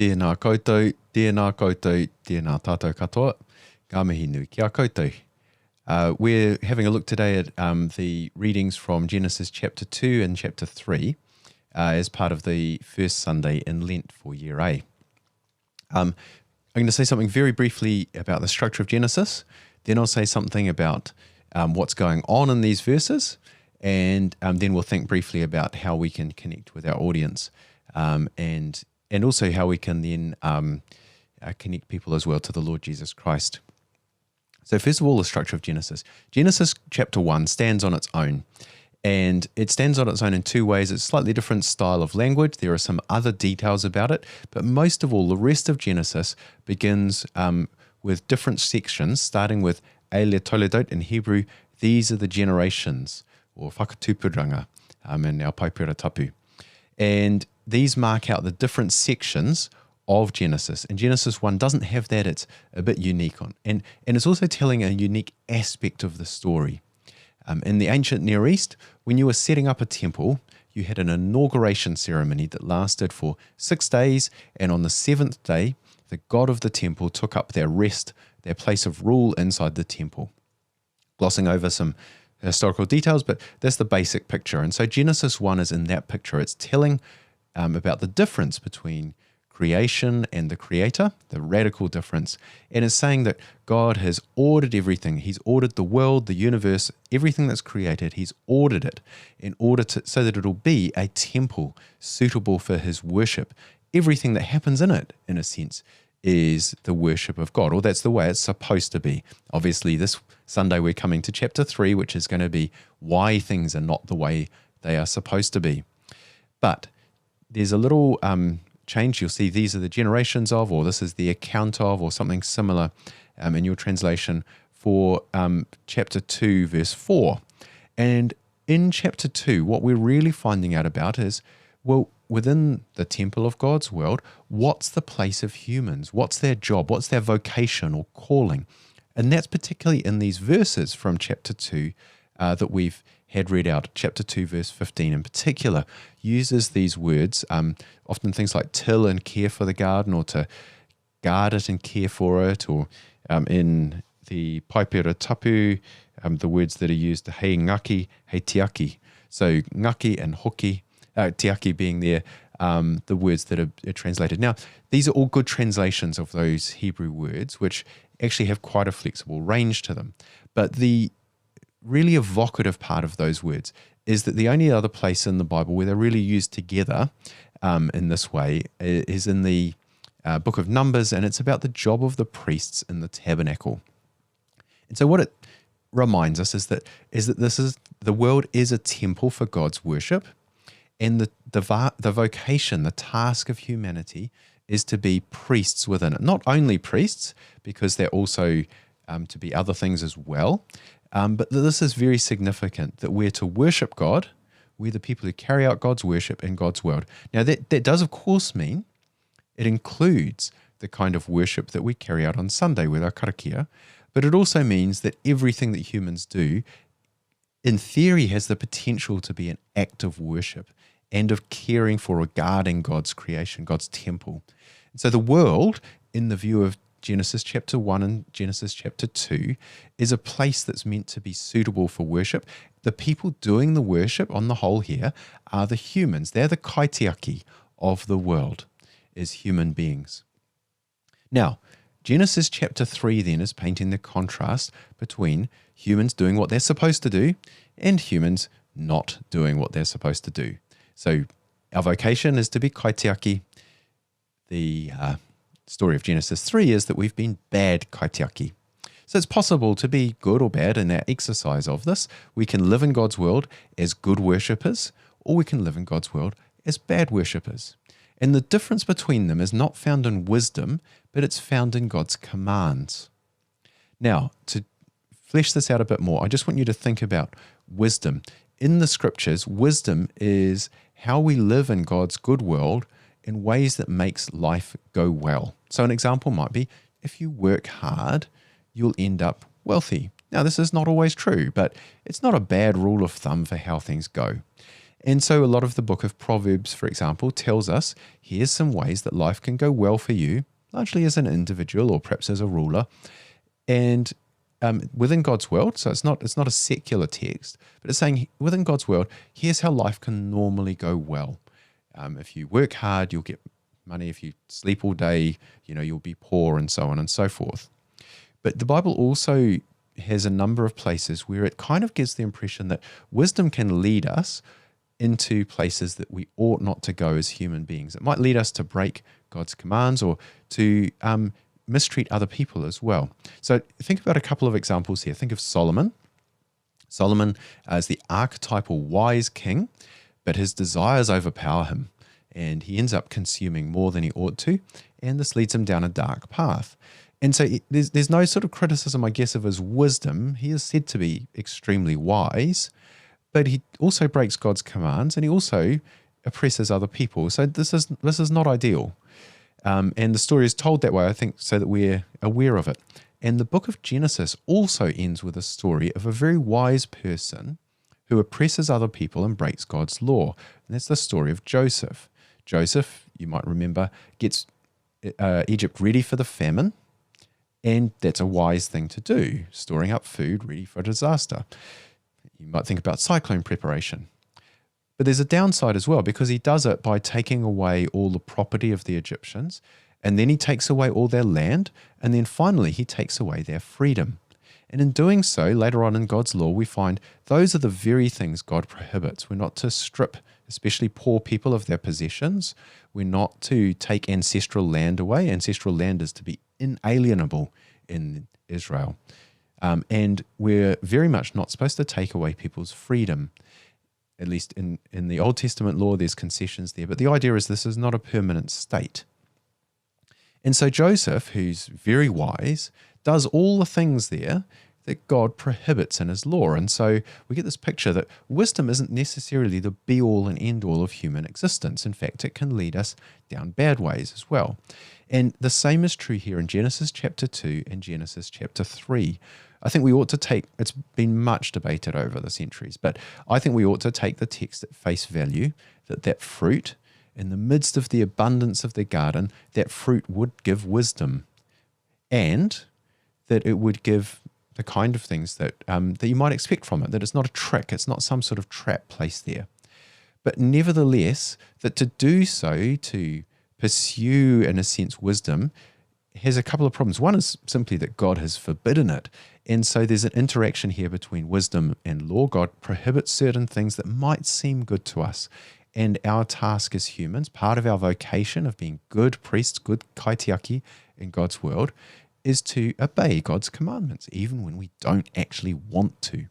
Tēnā koutou, tēnā koutou, tēnā tātou katoa. Ngā mihi nui ki a koutou. We're having a look today at the readings from Genesis chapter 2 and chapter 3 as part of the first Sunday in Lent for Year A. I'm going to say something very briefly about the structure of Genesis, then I'll say something about what's going on in these verses, and then we'll think briefly about how we can connect with our audience and also how we can then connect people as well to the Lord Jesus Christ. So first of all, the structure of Genesis. Genesis chapter 1 stands on its own, and it stands on its own in two ways. It's a slightly different style of language. There are some other details about it, but most of all, the rest of Genesis begins with different sections, starting with Eile Toledot in Hebrew. These are the generations, or whakatupuranga in our Paipura tapu. And these mark out the different sections of Genesis. And Genesis 1 doesn't have that. It's a bit unique and it's also telling a unique aspect of the story. In the ancient Near East, when you were setting up a temple, you had an inauguration ceremony that lasted for 6 days, and on the seventh day, the god of the temple took up their rest, their place of rule inside the temple. Glossing over some historical details, but that's the basic picture. And so Genesis 1 is in that picture. It's telling about the difference between creation and the creator, the radical difference, and is saying that God has ordered everything. He's ordered the world, the universe, everything that's created. He's ordered it in order to so that it'll be a temple suitable for his worship. Everything that happens in it, in a sense, is the worship of God, or that's the way it's supposed to be. Obviously, this Sunday we're coming to chapter 3, which is going to be why things are not the way they are supposed to be. But there's a little change. You'll see these are the generations of, or this is the account of, or something similar in your translation for chapter 2, verse 4. And in chapter 2, what we're really finding out about is, well, within the temple of God's world, what's the place of humans? What's their job? What's their vocation or calling? And that's particularly in these verses from chapter 2 that we've had read out. Chapter 2, verse 15 in particular, uses these words, often things like till and care for the garden, or to guard it and care for it, or in the Paipura tapu, the words that are used, hei ngaki, hei tiaki. So ngaki and hoki, tiaki being there, the words that are translated. Now, these are all good translations of those Hebrew words, which actually have quite a flexible range to them. But the really evocative part of those words is that the only other place in the Bible where they're really used together in this way is in the book of Numbers, and it's about the job of the priests in the tabernacle. And so what it reminds us is that this is the world is a temple for God's worship, and the vocation, the task of humanity is to be priests within it. Not only priests, because they're also to be other things as well, but this is very significant, that we're to worship God. We're the people who carry out God's worship in God's world. Now, that does, of course, mean it includes the kind of worship that we carry out on Sunday with our karakia, but it also means that everything that humans do, in theory, has the potential to be an act of worship and of caring for or guarding God's creation, God's temple. And so the world, in the view of Genesis chapter 1 and Genesis chapter 2, is a place that's meant to be suitable for worship. The people doing the worship on the whole here are the humans. They're the kaitiaki of the world, as human beings. Now, Genesis chapter 3 then is painting the contrast between humans doing what they're supposed to do and humans not doing what they're supposed to do. So our vocation is to be kaitiaki. The story of Genesis 3 is that we've been bad kaitiaki. So it's possible to be good or bad in our exercise of this. We can live in God's world as good worshippers, or we can live in God's world as bad worshippers. And the difference between them is not found in wisdom, but it's found in God's commands. Now, to flesh this out a bit more, I just want you to think about wisdom. In the scriptures, wisdom is how we live in God's good world in ways that makes life go well. So an example might be, if you work hard, you'll end up wealthy. Now, this is not always true, but it's not a bad rule of thumb for how things go. And so a lot of the book of Proverbs, for example, tells us here's some ways that life can go well for you, largely as an individual or perhaps as a ruler, and within God's world. So it's not a secular text, but it's saying within God's world, here's how life can normally go well. If you work hard, you'll get money. If you sleep all day, you'll be poor, and so on and so forth. But the Bible also has a number of places where it kind of gives the impression that wisdom can lead us into places that we ought not to go as human beings. It might lead us to break God's commands or to mistreat other people as well. So think about a couple of examples here. Think of Solomon. Solomon is the archetypal wise king, but his desires overpower him, and he ends up consuming more than he ought to, and this leads him down a dark path. And so there's no sort of criticism, I guess, of his wisdom. He is said to be extremely wise, but he also breaks God's commands, and he also oppresses other people. So this is not ideal. And the story is told that way, I think, so that we're aware of it. And the book of Genesis also ends with a story of a very wise person who oppresses other people and breaks God's law. And that's the story of Joseph. Joseph, you might remember, gets Egypt ready for the famine, and that's a wise thing to do, storing up food ready for disaster. You might think about cyclone preparation. But there's a downside as well, because he does it by taking away all the property of the Egyptians, and then he takes away all their land, and then finally he takes away their freedom. And in doing so, later on in God's law, we find those are the very things God prohibits. We're not to strip, especially poor people, of their possessions. We're not to take ancestral land away. Ancestral land is to be inalienable in Israel. And we're very much not supposed to take away people's freedom. At least in the Old Testament law, there's concessions there. But the idea is this is not a permanent state. And so Joseph, who's very wise, does all the things there that God prohibits in his law. And so we get this picture that wisdom isn't necessarily the be-all and end-all of human existence. In fact, it can lead us down bad ways as well. And the same is true here in Genesis chapter 2 and Genesis chapter 3. I think we ought to take, it's been much debated over the centuries, but I think we ought to take the text at face value, that fruit, in the midst of the abundance of the garden, that fruit would give wisdom, and that it would give the kind of things that you might expect from it, that it's not a trick, it's not some sort of trap placed there. But nevertheless, that to do so, to pursue, in a sense, wisdom, has a couple of problems. One is simply that God has forbidden it. And so there's an interaction here between wisdom and law. God prohibits certain things that might seem good to us. And our task as humans, part of our vocation of being good priests, good kaitiaki in God's world, is to obey God's commandments, even when we don't actually want to.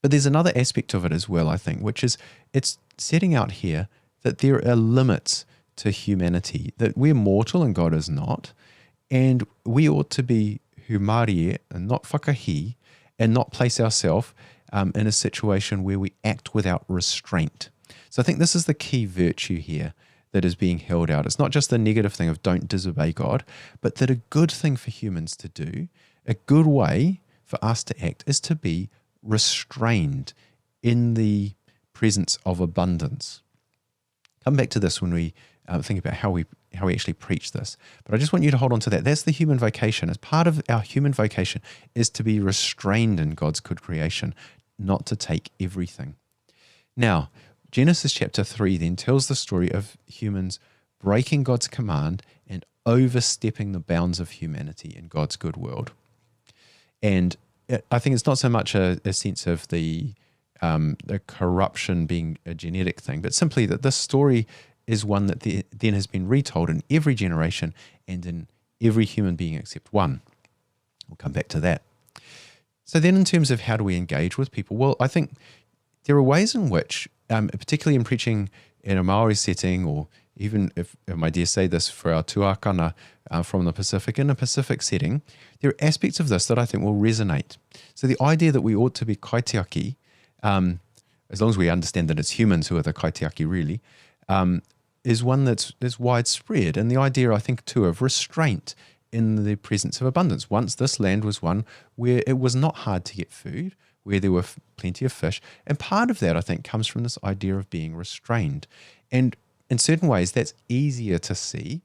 But there's another aspect of it as well, I think, which is it's setting out here that there are limits to humanity, that we're mortal and God is not, and we ought to be humarie and not whakahi, and not place ourselves in a situation where we act without restraint. So I think this is the key virtue here that is being held out. It's not just the negative thing of don't disobey God, but that a good thing for humans to do, a good way for us to act, is to be restrained in the presence of abundance. Come back to this when we think about how we actually preach this. But I just want you to hold on to that. That's the human vocation. As part of our human vocation is to be restrained in God's good creation, not to take everything. Now, Genesis chapter 3 then tells the story of humans breaking God's command and overstepping the bounds of humanity in God's good world. And I think it's not so much a sense of the corruption being a genetic thing, but simply that this story is one that then has been retold in every generation and in every human being except one. We'll come back to that. So then in terms of how do we engage with people, well, I think there are ways in which, particularly in preaching in a Maori setting, or even if I dare say this for our tuakana from the Pacific, in a Pacific setting, there are aspects of this that I think will resonate. So the idea that we ought to be kaitiaki, as long as we understand that it's humans who are the kaitiaki really, is one that's widespread. And the idea, I think, too, of restraint in the presence of abundance. Once this land was one where it was not hard to get food, where there were plenty of fish. And part of that, I think, comes from this idea of being restrained. And in certain ways, that's easier to see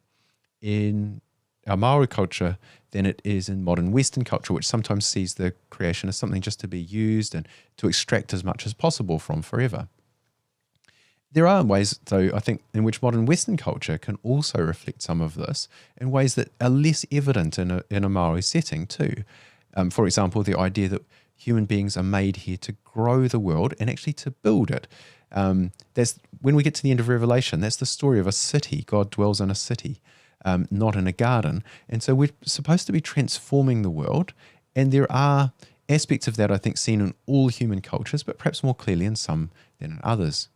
in our Maori culture than it is in modern Western culture, which sometimes sees the creation as something just to be used and to extract as much as possible from forever. There are ways, though, I think, in which modern Western culture can also reflect some of this in ways that are less evident in a Maori setting too. For example, the idea that human beings are made here to grow the world and actually to build it. That's when we get to the end of Revelation, that's the story of a city. God dwells in a city, not in a garden. And so we're supposed to be transforming the world. And there are aspects of that, I think, seen in all human cultures, but perhaps more clearly in some than in others.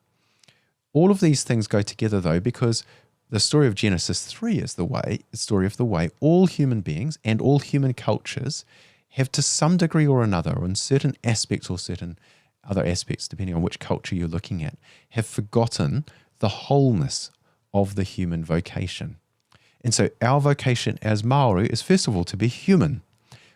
All of these things go together, though, because the story of Genesis 3 is the story of the way all human beings and all human cultures have, to some degree or another, or in certain aspects or certain other aspects, depending on which culture you're looking at, have forgotten the wholeness of the human vocation. And so our vocation as Maori is, first of all, to be human.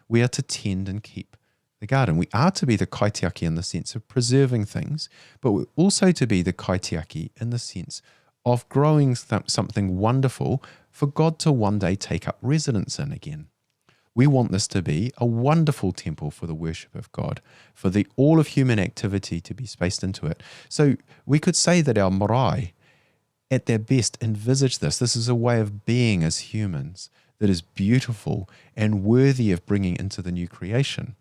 We are to tend and keep the garden. We are to be the kaitiaki in the sense of preserving things, but we're also to be the kaitiaki in the sense of growing something wonderful for God to one day take up residence in again. We want this to be a wonderful temple for the worship of God, for all of human activity to be spaced into it. So we could say that our marae, at their best, envisage this. This is a way of being as humans that is beautiful and worthy of bringing into the new creation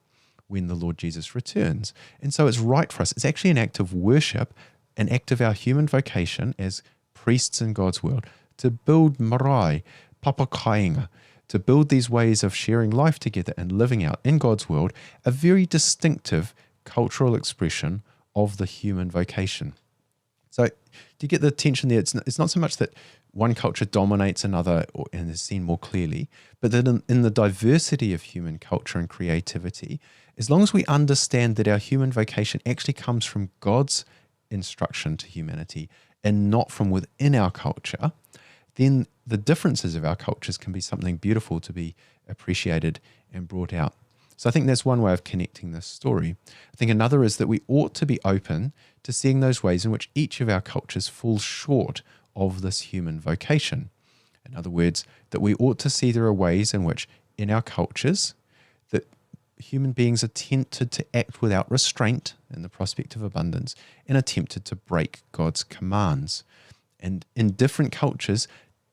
when the Lord Jesus returns. And so it's right for us. It's actually an act of worship, an act of our human vocation as priests in God's world, to build marae, papakainga, to build these ways of sharing life together and living out in God's world, a very distinctive cultural expression of the human vocation. So do you get the tension there? It's not so much that one culture dominates another and is seen more clearly, but that in the diversity of human culture and creativity, as long as we understand that our human vocation actually comes from God's instruction to humanity and not from within our culture, then the differences of our cultures can be something beautiful to be appreciated and brought out. So I think that's one way of connecting this story. I think another is that we ought to be open to seeing those ways in which each of our cultures falls short of this human vocation. In other words, that we ought to see there are ways in which in our cultures that human beings are tempted to act without restraint in the prospect of abundance and are tempted to break God's commands. And in different cultures,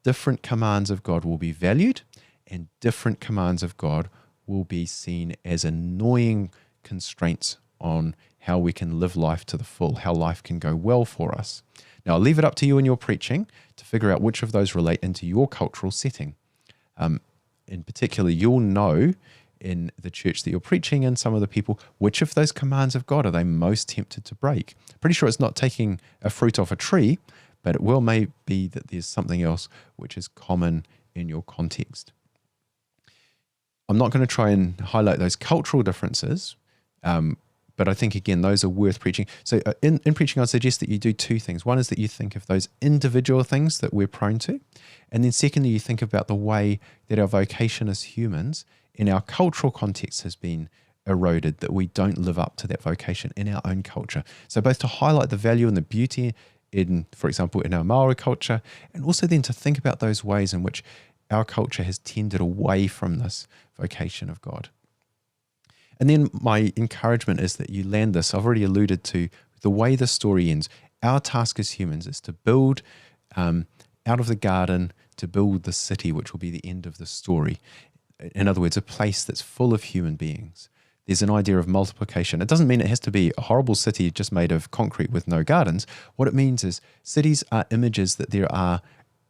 different commands of God will be valued and different commands of God will be seen as annoying constraints on how we can live life to the full, how life can go well for us. Now, I'll leave it up to you in your preaching to figure out which of those relate into your cultural setting. In particular, you'll know in the church that you're preaching and some of the people, which of those commands of God are they most tempted to break? Pretty sure it's not taking a fruit off a tree, but it well may be that there's something else which is common in your context. I'm not going to try and highlight those cultural differences, but I think, again, those are worth preaching. So in preaching, I'd suggest that you do two things. One is that you think of those individual things that we're prone to. And then secondly, you think about the way that our vocation as humans in our cultural context has been eroded, that we don't live up to that vocation in our own culture. So both to highlight the value and the beauty in, for example, in our Maori culture, and also then to think about those ways in which our culture has tended away from this vocation of God. And then my encouragement is that you land this. I've already alluded to the way the story ends. Our task as humans is to build out of the garden, to build the city, which will be the end of the story. In other words, a place that's full of human beings. There's an idea of multiplication. It doesn't mean it has to be a horrible city just made of concrete with no gardens. What it means is cities are images that there are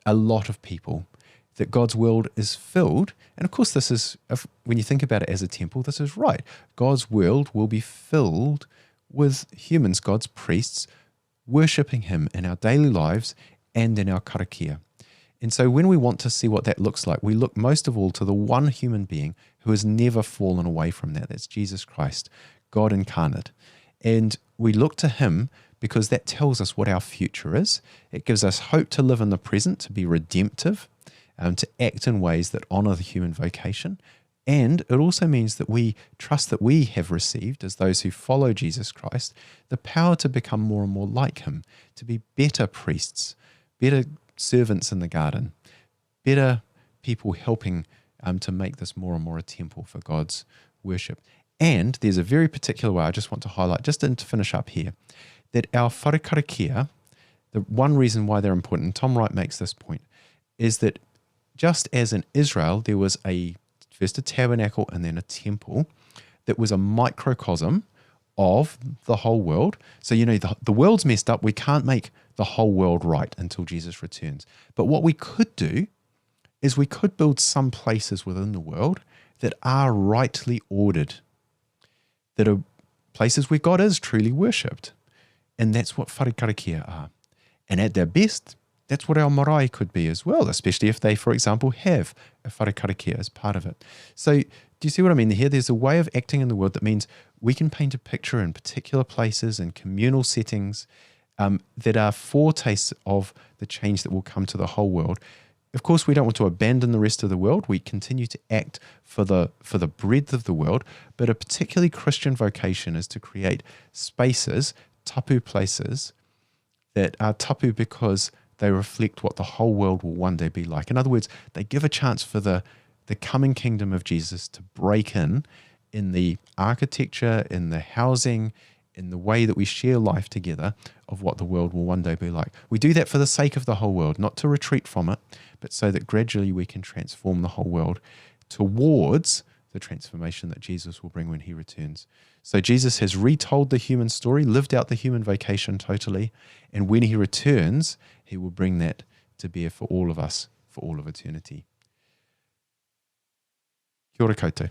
a lot of people, that God's world is filled. And of course, this is, when you think about it as a temple, this is right. God's world will be filled with humans, God's priests, worshipping him in our daily lives and in our karakia. And so when we want to see what that looks like, we look most of all to the one human being who has never fallen away from that. That's Jesus Christ, God incarnate. And we look to him because that tells us what our future is. It gives us hope to live in the present, to be redemptive, to act in ways that honor the human vocation, And it also means that we trust that we have received, as those who follow Jesus Christ, the power to become more and more like him, to be better priests, better servants in the garden, better people helping to make this more and more a temple for God's worship. And there's a very particular way I just want to highlight, just to finish up here, that our wharekarakia, the one reason why they're important, and Tom Wright makes this point, is that just as in Israel there was first a tabernacle and then a temple that was a microcosm of the whole world. So, the world's messed up. We can't make the whole world right until Jesus returns. But what we could do is we could build some places within the world that are rightly ordered, that are places where God is truly worshipped. And that's what wharekarakia are. And at their best, that's what our marae could be as well, especially if they, for example, have a wharekarakia as part of it. So do you see what I mean here? There's a way of acting in the world that means we can paint a picture in particular places and communal settings that are foretastes of the change that will come to the whole world. Of course, we don't want to abandon the rest of the world. We continue to act for the breadth of the world, but a particularly Christian vocation is to create spaces, tapu places, that are tapu because they reflect what the whole world will one day be like. In other words, they give a chance for the coming kingdom of Jesus to break in the architecture, in the housing, in the way that we share life together of what the world will one day be like. We do that for the sake of the whole world, not to retreat from it, but so that gradually we can transform the whole world towards the transformation that Jesus will bring when he returns. So Jesus has retold the human story, lived out the human vocation totally, and when he returns, he will bring that to bear for all of us for all of eternity. Kia ora koutou.